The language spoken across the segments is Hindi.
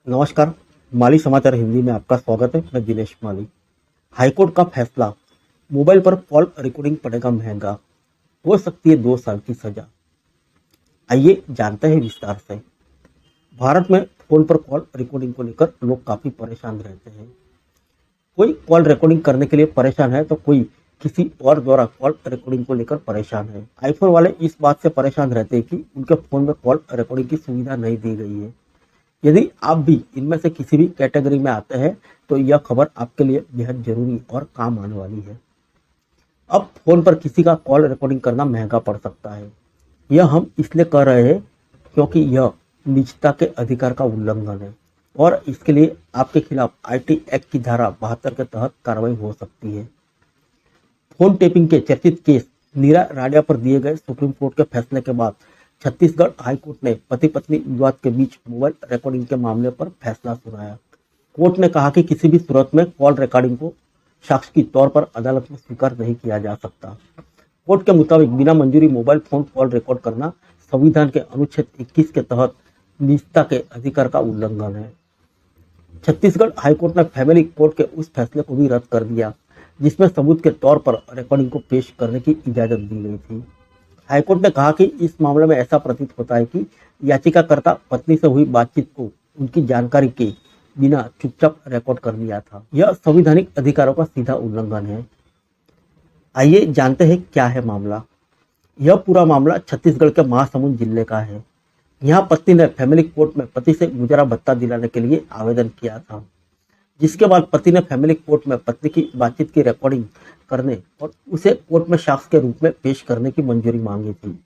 नमस्कार। माली समाचार हिंदी में आपका स्वागत है। मैं दिनेश माली। हाईकोर्ट का फैसला, मोबाइल पर कॉल रिकॉर्डिंग पड़ेगा महंगा, हो सकती है 2 साल की सजा। आइए जानते हैं विस्तार से। भारत में फोन पर कॉल रिकॉर्डिंग को लेकर लोग काफी परेशान रहते हैं। कोई कॉल रिकॉर्डिंग करने के लिए परेशान है तो कोई किसी और द्वारा कॉल रिकॉर्डिंग को लेकर परेशान है। आईफोन वाले इस बात से परेशान रहते हैं कि उनके फोन में कॉल रिकॉर्डिंग की सुविधा नहीं दी गई है। यदि आप भी इनमें से किसी भी कैटेगरी में आते हैं तो यह खबर आपके लिए बेहद जरूरी और काम आने वाली है। अब फोन पर किसी का कॉल रिकॉर्डिंग करना महंगा पड़ सकता है। यह हम इसलिए कर रहे हैं क्योंकि यह निजता के अधिकार का उल्लंघन है और इसके लिए आपके खिलाफ आईटी एक्ट की धारा 72 के तहत कार्रवाई हो सकती है। फोन टेपिंग के चर्चित केस नीरा राडिया पर दिए गए सुप्रीम कोर्ट के फैसले के बाद छत्तीसगढ़ हाईकोर्ट ने पति पत्नी विवाद के बीच मोबाइल रिकॉर्डिंग के मामले पर फैसला सुनाया। कोर्ट ने कहा कि किसी भी सूरत में कॉल रिकॉर्डिंग को साक्ष्य के तौर पर अदालत में स्वीकार नहीं किया जा सकता। कोर्ट के मुताबिक बिना मंजूरी मोबाइल फोन कॉल रिकॉर्ड करना संविधान के अनुच्छेद 21 के तहत निजता के अधिकार का उल्लंघन है। छत्तीसगढ़ हाईकोर्ट ने फैमिली कोर्ट के उस फैसले को भी रद्द कर दिया जिसमें सबूत के तौर पर रिकॉर्डिंग को पेश करने की इजाजत दी गई थी। हाईकोर्ट ने कहा कि इस मामले में ऐसा प्रतीत होता है कि याचिकाकर्ता पत्नी से हुई बातचीत को उनकी जानकारी के बिना चुपचाप रिकॉर्ड कर लिया था। यह संवैधानिक अधिकारों का सीधा उल्लंघन है। आइए जानते हैं क्या है मामला। यह पूरा मामला छत्तीसगढ़ के महासमुंद जिले का है। यहाँ पत्नी ने फैमिली कोर्ट में पति से गुजारा भत्ता दिलाने के लिए आवेदन किया था, जिसके बाद पति ने फैमिली कोर्ट में पत्नी की बातचीत की रिकॉर्डिंग करने और उसे कोर्ट में साक्ष्य के रूप में पेश करने की मंजूरी मांगी थी।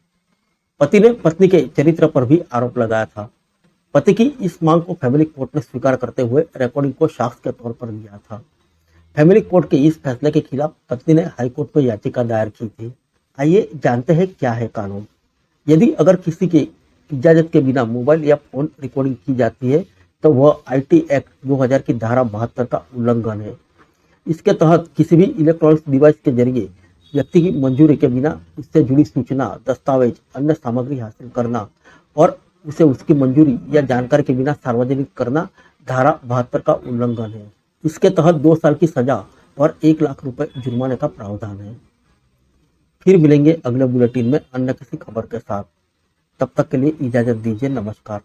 पति ने पत्नी के चरित्र पर भी आरोप लगाया था। पति की इस मांग को फैमिली कोर्ट ने स्वीकार करते हुए रिकॉर्डिंग को साक्ष्य के तौर पर लिया था। फैमिली कोर्ट के इस फैसले के खिलाफ पत्नी ने हाईकोर्ट में याचिका दायर की थी। आइए जानते हैं क्या है कानून। यदि अगर किसी के इजाजत के बिना मोबाइल या फोन रिकॉर्डिंग की जाती है तो वह आईटी एक्ट 2000 की धारा 72 का उल्लंघन है। इसके तहत किसी भी इलेक्ट्रॉनिक डिवाइस के जरिए व्यक्ति की मंजूरी के बिना उससे जुड़ी सूचना, दस्तावेज, अन्य सामग्री हासिल करना और उसे उसकी मंजूरी या जानकारी के बिना सार्वजनिक करना धारा 72 का उल्लंघन है। इसके तहत 2 साल की सजा और 1 लाख रुपए जुर्माने का प्रावधान है। फिर मिलेंगे अगले बुलेटिन में अन्य किसी खबर के साथ। तब तक के लिए इजाजत दीजिए। नमस्कार।